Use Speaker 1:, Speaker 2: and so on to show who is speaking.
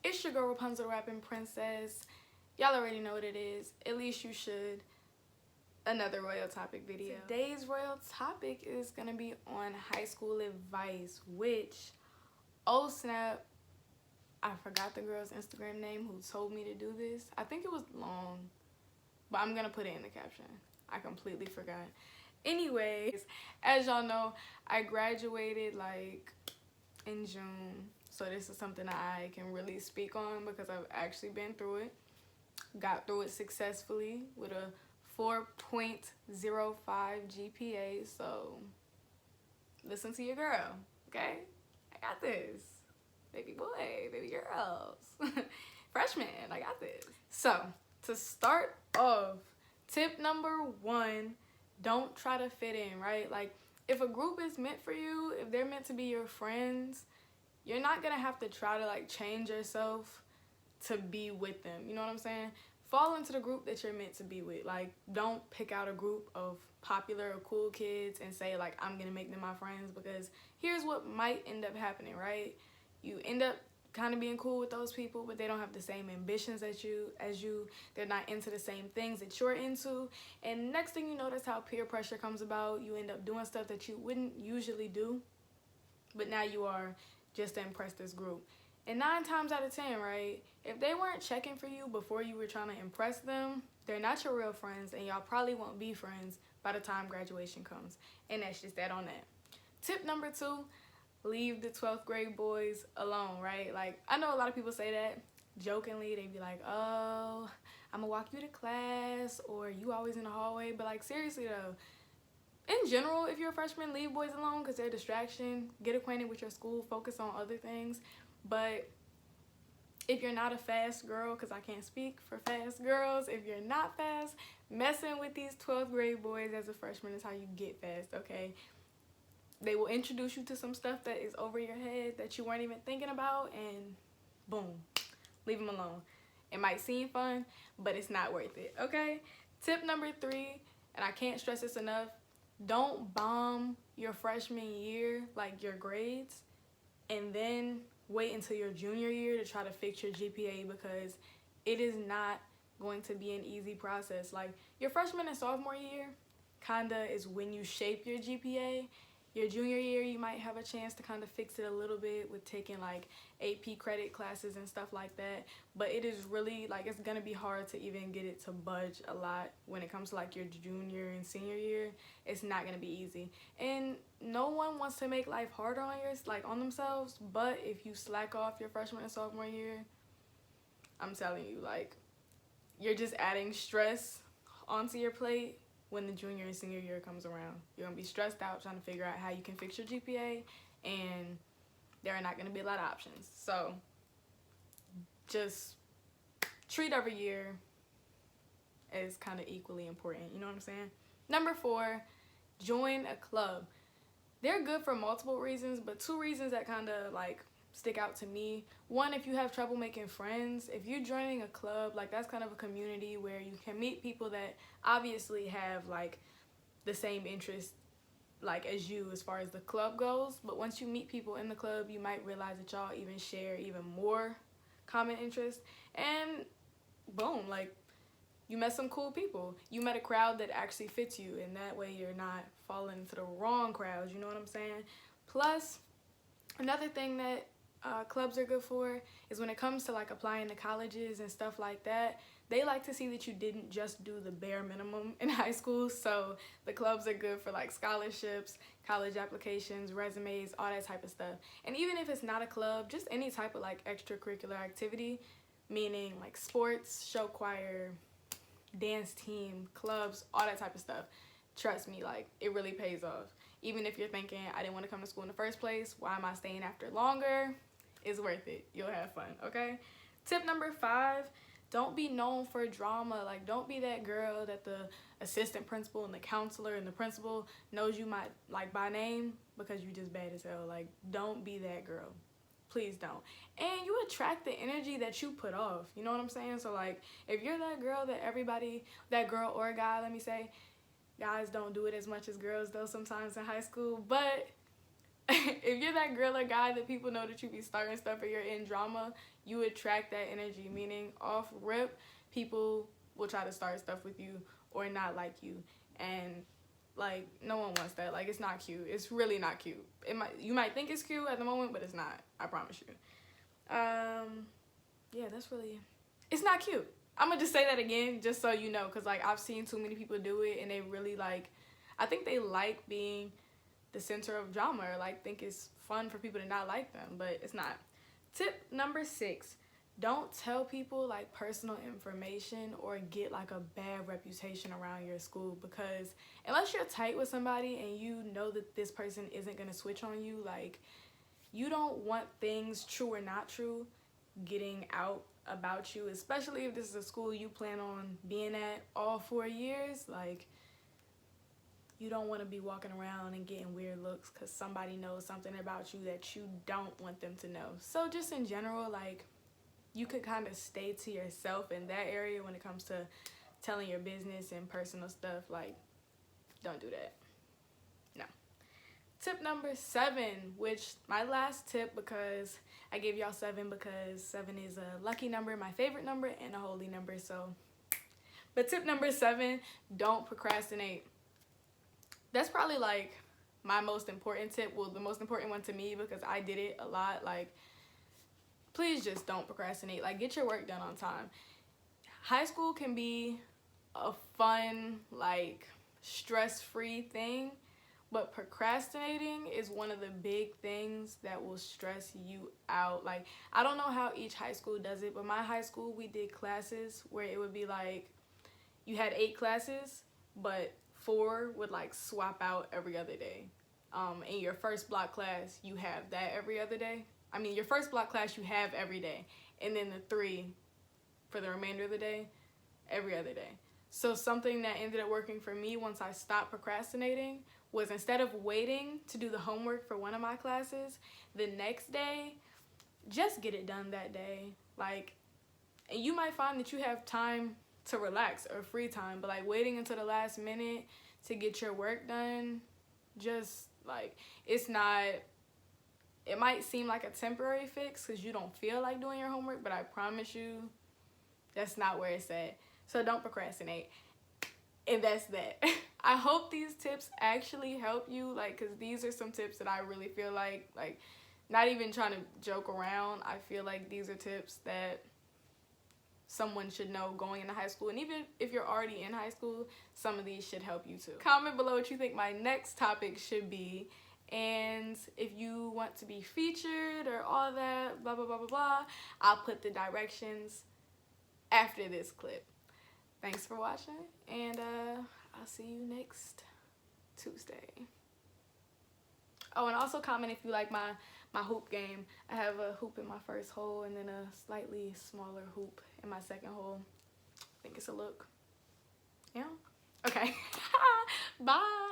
Speaker 1: It's your girl Rapunzel, the rapping princess. Y'all already know what it is. At least you should. Another royal topic video. Today's royal topic is gonna be on high school advice, which, oh snap, I forgot the girl's Instagram name who told me to do this. I think it was long, but I'm gonna put it in the caption. I completely forgot. Anyways, as y'all know, I graduated like in June, so this is something I can really speak on because I've actually been through it. Got through it successfully with a 4.05 GPA, so listen to your girl, okay? I got this. Baby boy, baby girls, freshmen, I got this. So, to start off, tip number 1, don't try to fit in, right? Like, if a group is meant for you, if they're meant to be your friends, you're not gonna have to try to like change yourself to be with them, you know what I'm saying? Fall into the group that you're meant to be with. Like, don't pick out a group of popular or cool kids and say like, I'm gonna make them my friends, because here's what might end up happening, right? You end up kind of being cool with those people, but they don't have the same ambitions as you. They're not into the same things that you're into, and next thing you know, that's how peer pressure comes about. You end up doing stuff that you wouldn't usually do, but now you are just to impress this group. And 9 times out of 10, right, if they weren't checking for you before you were trying to impress them, they're not your real friends, and y'all probably won't be friends by the time graduation comes. And that's just that on that. Tip number 2, leave the 12th grade boys alone, right? Like, I know a lot of people say that jokingly. They be like, oh, I'm gonna walk you to class, or you always in the hallway. But like, seriously though, in general, if you're a freshman, leave boys alone because they're a distraction. Get acquainted with your school, focus on other things. But if you're not a fast girl, because I can't speak for fast girls, if you're not fast, messing with these 12th grade boys as a freshman is how you get fast, okay? They will introduce you to some stuff that is over your head that you weren't even thinking about, and boom, leave them alone. It might seem fun, but it's not worth it, okay? Tip number 3, and I can't stress this enough, don't bomb your freshman year, like your grades, and then wait until your junior year to try to fix your GPA, because it is not going to be an easy process. Like, your freshman and sophomore year kinda is when you shape your GPA. Your junior year, you might have a chance to kind of fix it a little bit with taking like AP credit classes and stuff like that. But it is really like, it's gonna be hard to even get it to budge a lot when it comes to like your junior and senior year. It's not gonna be easy, and no one wants to make life harder on on themselves. But if you slack off your freshman and sophomore year, I'm telling you, like, you're just adding stress onto your plate. When the junior and senior year comes around, you're gonna be stressed out trying to figure out how you can fix your GPA, and there are not gonna be a lot of options. So just treat every year as kind of equally important, you know what I'm saying? Number 4, join a club. They're good for multiple reasons, but 2 reasons that kind of like stick out to me. 1, if you have trouble making friends, if you're joining a club, like, that's kind of a community where you can meet people that obviously have like the same interest like as you as far as the club goes. But once you meet people in the club, you might realize that y'all even share even more common interests, and boom, like, you met some cool people. You met a crowd that actually fits you, and that way you're not falling into the wrong crowds, you know what I'm saying? Plus, another thing that clubs are good for is when it comes to like applying to colleges and stuff like that, they like to see that you didn't just do the bare minimum in high school. So the clubs are good for like scholarships, college applications, resumes, all that type of stuff. And even if it's not a club, just any type of like extracurricular activity, meaning like sports, show choir, dance team, clubs, all that type of stuff. Trust me, like, it really pays off. Even if you're thinking, I didn't want to come to school in the first place, why am I staying after longer? It's worth it. You'll have fun, okay? Tip number 5, don't be known for drama. Like, don't be that girl that the assistant principal and the counselor and the principal knows you might like by name because you just bad as hell. Like, don't be that girl. Please don't. And you attract the energy that you put off. You know what I'm saying? So like, if you're that girl that everybody, that girl or guy, let me say, guys don't do it as much as girls though sometimes in high school, but if you're that girl or guy that people know that you be starting stuff or you're in drama, you attract that energy, meaning off rip, people will try to start stuff with you or not like you. And like, no one wants that. Like, it's not cute. It's really not cute. You might think it's cute at the moment, but it's not. I promise you. Yeah, that's really, it's not cute. I'm gonna just say that again, just so you know, because like I've seen too many people do it, and they really like, I think they like being the center of drama, or like think it's fun for people to not like them, but it's not. Tip number 6, don't tell people like personal information or get like a bad reputation around your school, because unless you're tight with somebody and you know that this person isn't gonna switch on you, like, you don't want things, true or not true, getting out about you, especially if this is a school you plan on being at all 4 years. Like, you don't want to be walking around and getting weird looks because somebody knows something about you that you don't want them to know. So just in general, like, you could kind of stay to yourself in that area when it comes to telling your business and personal stuff. Like, don't do that. No. Tip number 7, which my last tip, because I gave y'all 7 because 7 is a lucky number, my favorite number, and a holy number. So, but tip number 7, don't procrastinate. That's probably like my most important tip. Well, the most important one to me, because I did it a lot. Like, please just don't procrastinate. Like, get your work done on time. High school can be a fun, like, stress-free thing, but procrastinating is one of the big things that will stress you out. Like, I don't know how each high school does it, but my high school, we did classes where it would be like, you had 8 classes, but 4 would like swap out every other day. In your first block class, you have that every other day. I mean, your first block class you have every day, and then the 3 for the remainder of the day, every other day. So something that ended up working for me once I stopped procrastinating was, instead of waiting to do the homework for one of my classes, the next day, just get it done that day. Like, and you might find that you have time to relax or free time, but like waiting until the last minute to get your work done, just like, it's not, it might seem like a temporary fix because you don't feel like doing your homework, but I promise you that's not where it's at. So don't procrastinate. And that's that. I hope these tips actually help you, like, because these are some tips that I really feel like, not even trying to joke around, I feel like these are tips that someone should know going into high school. And even if you're already in high school, some of these should help you too. Comment below what you think my next topic should be. And if you want to be featured or all that, blah, blah, blah, blah, blah, I'll put the directions after this clip. Thanks for watching, and I'll see you next Tuesday. Oh, and also comment if you like my hoop game. I have a hoop in my first hole and then a slightly smaller hoop in my second hole. I think it's a look. Yeah? Okay. Bye.